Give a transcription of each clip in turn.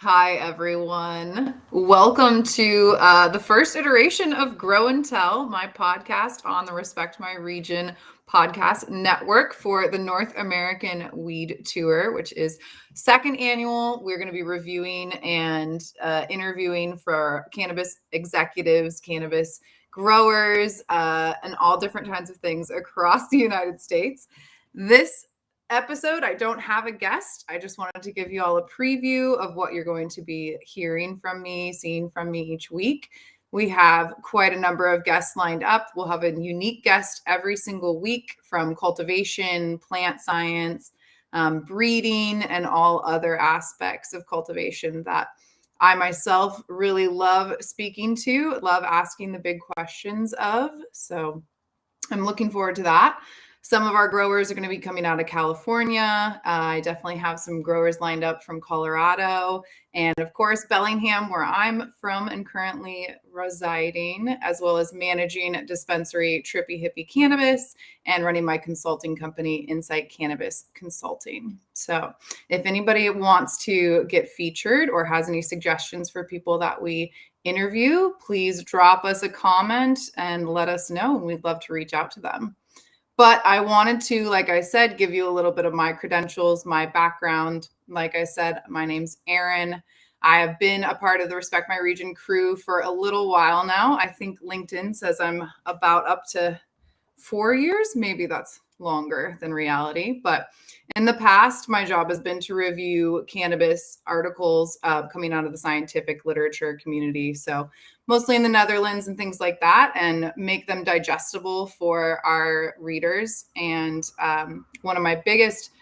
Hi, everyone. Welcome to the first iteration of Grow and Tell, my podcast on the Respect My Region podcast network for the North American Weed Tour, which is second annual. We're going to be reviewing and interviewing for cannabis executives, cannabis growers, and all different kinds of things across the United States. This episode, I don't have a guest. I just wanted to give you all a preview of what you're going to be hearing from me, seeing from me each week. We have quite a number of guests lined up. We'll have a unique guest every single week from cultivation, plant science, breeding, and all other aspects of cultivation that I myself really love speaking to, love asking the big questions of. So I'm looking forward to that. Some of our growers are going to be coming out of California. I definitely have some growers lined up from Colorado and, of course, Bellingham, where I'm from and currently residing, as well as managing dispensary Trippy, Hippie Cannabis and running my consulting company, Insight Cannabis Consulting. So if anybody wants to get featured or has any suggestions for people that we interview, please drop us a comment and let us know. We'd love to reach out to them. But I wanted to, like I said, give you a little bit of my credentials, my background. Like I said, my name's Erin. I have been a part of the Respect My Region crew for a little while now. I think LinkedIn says I'm about up to 4 years. Maybe that's longer than reality. But in the past, my job has been to review cannabis articles coming out of the scientific literature community. So mostly in the Netherlands and things like that, and make them digestible for our readers. And one of my biggest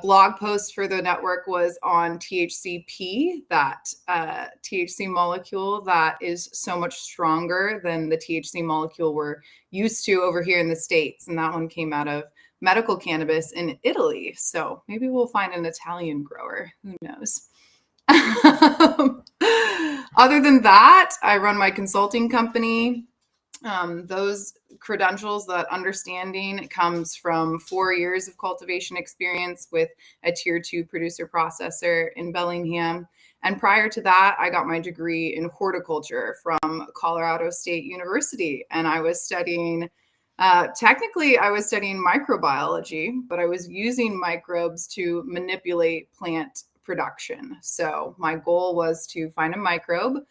blog post for the network was on THCP, that THC molecule that is so much stronger than the THC molecule we're used to over here in the States. And that one came out of medical cannabis in Italy. So maybe we'll find an Italian grower. Who knows? Other than that, I run my consulting company. Those credentials, that understanding comes from 4 years of cultivation experience with a tier 2 producer processor in Bellingham. And prior to that, I got my degree in horticulture from Colorado State University. And I was studying, technically, I was studying microbiology, but I was using microbes to manipulate plant production. So my goal was to find a microbe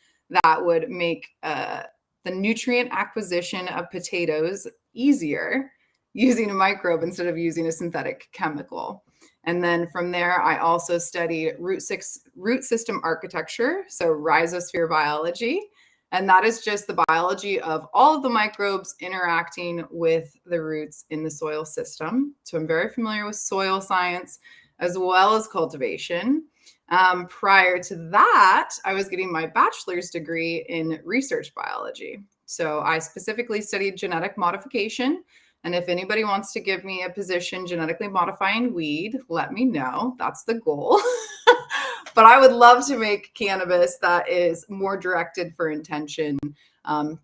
that would make the nutrient acquisition of potatoes easier using a microbe instead of using a synthetic chemical. And then from there, I also studied root system architecture, so rhizosphere biology. And that is just the biology of all of the microbes interacting with the roots in the soil system. So I'm very familiar with soil science as well as cultivation. Prior to that, I was getting my bachelor's degree in research biology. So I specifically studied genetic modification. And if anybody wants to give me a position genetically modifying weed, let me know. That's the goal. But I would love to make cannabis that is more directed for intention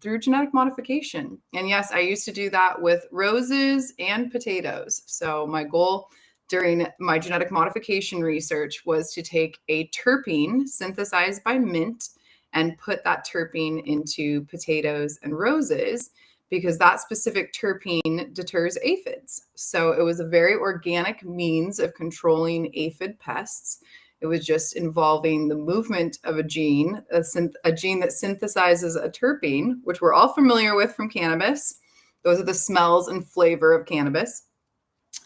through genetic modification. And yes, I used to do that with roses and potatoes. So my goal during my genetic modification research was to take a terpene synthesized by mint and put that terpene into potatoes and roses, because that specific terpene deters aphids. So it was a very organic means of controlling aphid pests. It was just involving the movement of a gene that synthesizes a terpene, which we're all familiar with from cannabis. Those are the smells and flavor of cannabis.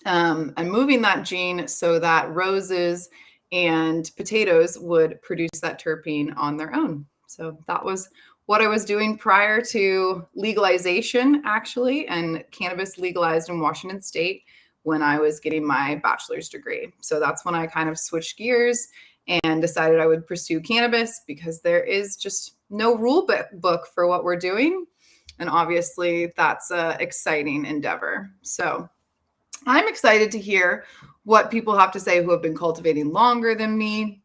And moving that gene so that roses and potatoes would produce that terpene on their own. So that was what I was doing prior to legalization, actually, and cannabis legalized in Washington State when I was getting my bachelor's degree. So that's when I kind of switched gears and decided I would pursue cannabis, because there is just no rule book for what we're doing. And obviously that's an exciting endeavor. So I'm excited to hear what people have to say who have been cultivating longer than me,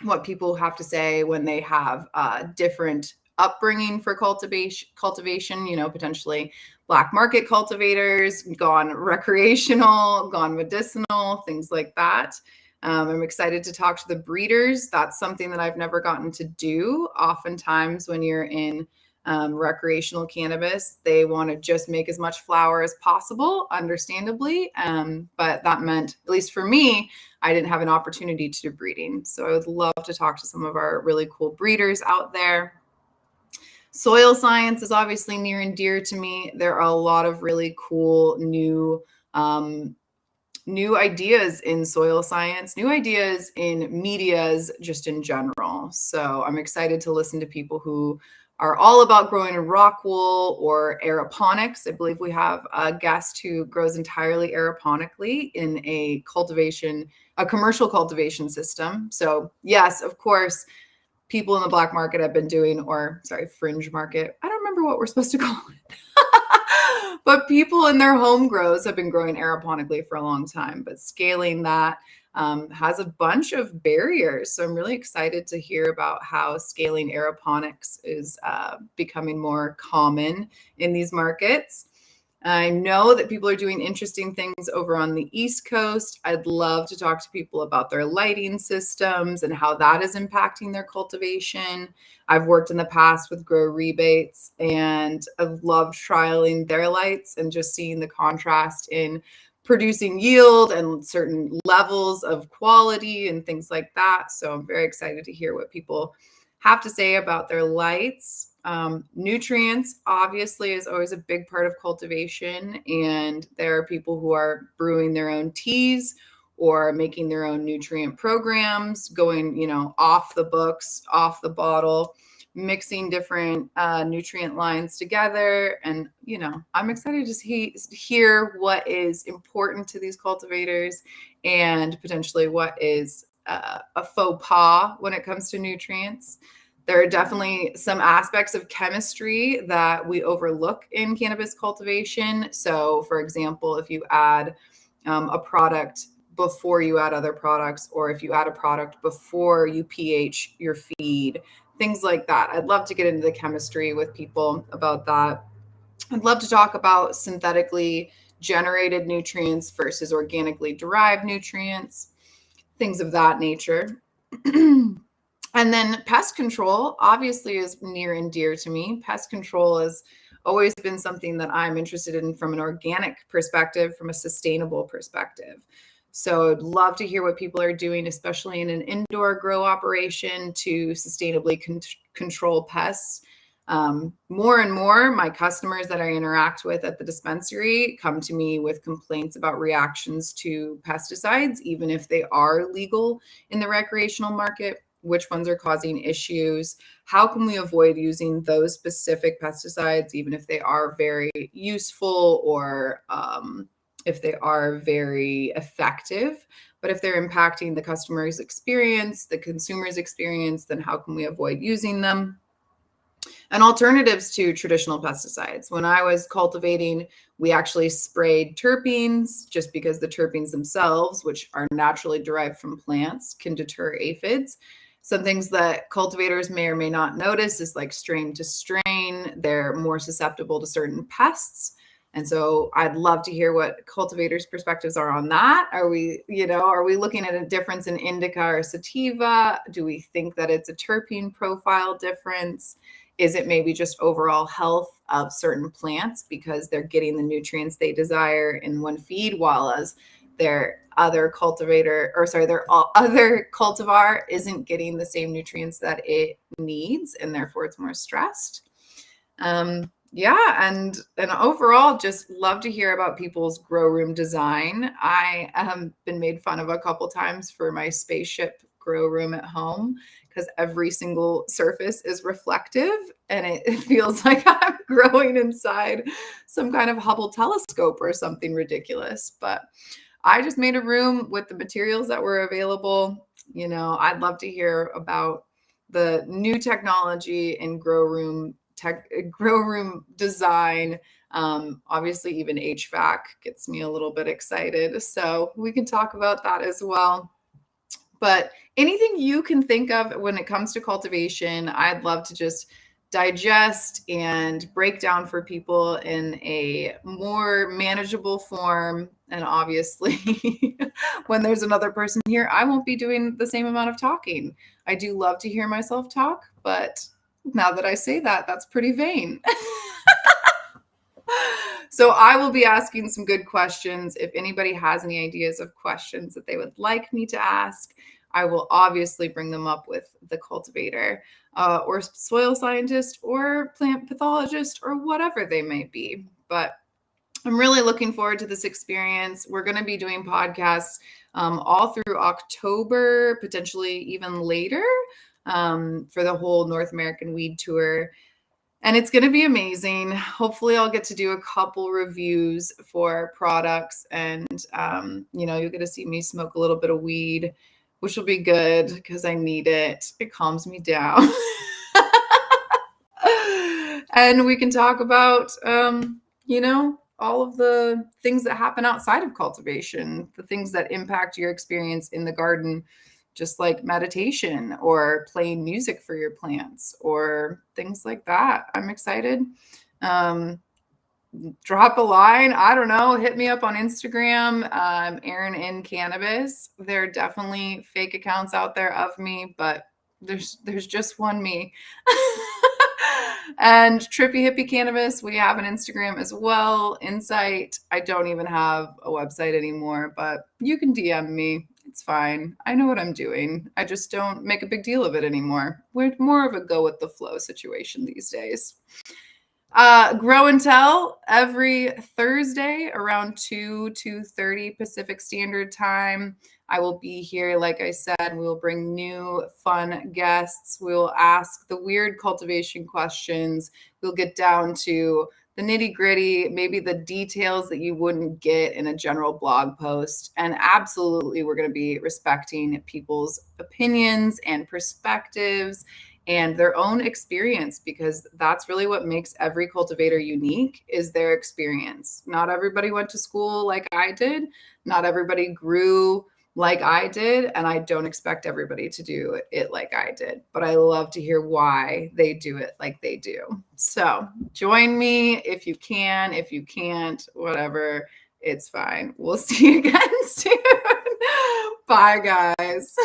what people have to say when they have different upbringing for cultivation, potentially black market cultivators, gone recreational, gone medicinal, things like that. I'm excited to talk to the breeders. That's something that I've never gotten to do. Oftentimes when you're in recreational cannabis, they want to just make as much flower as possible, understandably. But that meant, at least for me, I didn't have an opportunity to do breeding. So I would love to talk to some of our really cool breeders out there. Soil science is obviously near and dear to me. There are a lot of really cool new ideas in soil science, new ideas in medias just in general. So I'm excited to listen to people who are all about growing in rock wool or aeroponics. I believe we have a guest who grows entirely aeroponically in a commercial cultivation system. So yes, of course, people in the black market have been doing, or sorry, fringe market. I don't remember what we're supposed to call it. But people in their home grows have been growing aeroponically for a long time, but scaling that has a bunch of barriers. So I'm really excited to hear about how scaling aeroponics is becoming more common in these markets. I know that people are doing interesting things over on the East Coast. I'd love to talk to people about their lighting systems and how that is impacting their cultivation. I've worked in the past with Grow Rebates, and I've loved trialing their lights and just seeing the contrast in producing yield and certain levels of quality and things like that. So I'm very excited to hear what people have to say about their lights. Nutrients obviously is always a big part of cultivation, and there are people who are brewing their own teas or making their own nutrient programs, going, off the books, off the bottle, mixing different nutrient lines together. And, I'm excited to hear what is important to these cultivators and potentially what is a faux pas when it comes to nutrients. There are definitely some aspects of chemistry that we overlook in cannabis cultivation. So, for example, if you add a product before you add other products, or if you add a product before you pH your feed, things like that. I'd love to get into the chemistry with people about that. I'd love to talk about synthetically generated nutrients versus organically derived nutrients, things of that nature. And then pest control obviously is near and dear to me. Pest control has always been something that I'm interested in from an organic perspective, from a sustainable perspective. So I'd love to hear what people are doing, especially in an indoor grow operation, to sustainably control pests. More and more, my customers that I interact with at the dispensary come to me with complaints about reactions to pesticides, even if they are legal in the recreational market. Which ones are causing issues? How can we avoid using those specific pesticides, even if they are very useful or if they are very effective? But if they're impacting the customer's experience, the consumer's experience, then how can we avoid using them? And alternatives to traditional pesticides. When I was cultivating, we actually sprayed terpenes just because the terpenes themselves, which are naturally derived from plants, can deter aphids. Some things that cultivators may or may not notice is like strain to strain, they're more susceptible to certain pests. And so I'd love to hear what cultivators' perspectives are on that. Are we looking at a difference in indica or sativa? Do we think that it's a terpene profile difference? Is it maybe just overall health of certain plants because they're getting the nutrients they desire in one feed, while as their other cultivar isn't getting the same nutrients that it needs, and therefore it's more stressed? And overall, just love to hear about people's grow room design. I have been made fun of a couple times for my spaceship grow room at home, because every single surface is reflective and it feels like I'm growing inside some kind of Hubble telescope or something ridiculous. But I just made a room with the materials that were available. I'd love to hear about the new technology in grow room design. Obviously, even HVAC gets me a little bit excited. So we can talk about that as well. But anything you can think of when it comes to cultivation, I'd love to just digest and break down for people in a more manageable form. And obviously, when there's another person here, I won't be doing the same amount of talking. I do love to hear myself talk, but now that I say that, that's pretty vain. So I will be asking some good questions. If anybody has any ideas of questions that they would like me to ask, I will obviously bring them up with the cultivator or soil scientist or plant pathologist or whatever they may be. But I'm really looking forward to this experience. We're going to be doing podcasts all through October, potentially even later, for the whole North American Weed Tour. And it's going to be amazing. Hopefully I'll get to do a couple reviews for products and, you'll get to see me smoke a little bit of weed, which will be good because I need it. It calms me down. And we can talk about, all of the things that happen outside of cultivation, the things that impact your experience in the garden, just like meditation or playing music for your plants or things like that. I'm excited. Drop a line. I don't know. Hit me up on Instagram, Erin in Cannabis. There are definitely fake accounts out there of me, but there's just one me. And Trippy Hippie Cannabis, we have an Instagram as well. Insight. I don't even have a website anymore, but you can DM me. It's fine. I know what I'm doing. I just don't make a big deal of it anymore. We're more of a go with the flow situation these days. Grow and Tell every Thursday around 2:30 Pacific Standard Time. I will be here. Like I said, we will bring new fun guests. We will ask the weird cultivation questions. We'll get down to the nitty gritty, maybe the details that you wouldn't get in a general blog post. And absolutely, we're going to be respecting people's opinions and perspectives and their own experience, because that's really what makes every cultivator unique is their experience. Not everybody went to school like I did. Not everybody grew like I did. And I don't expect everybody to do it like I did, but I love to hear why they do it like they do. So join me if you can. If you can't, whatever, it's fine. We'll see you again soon. Bye, guys.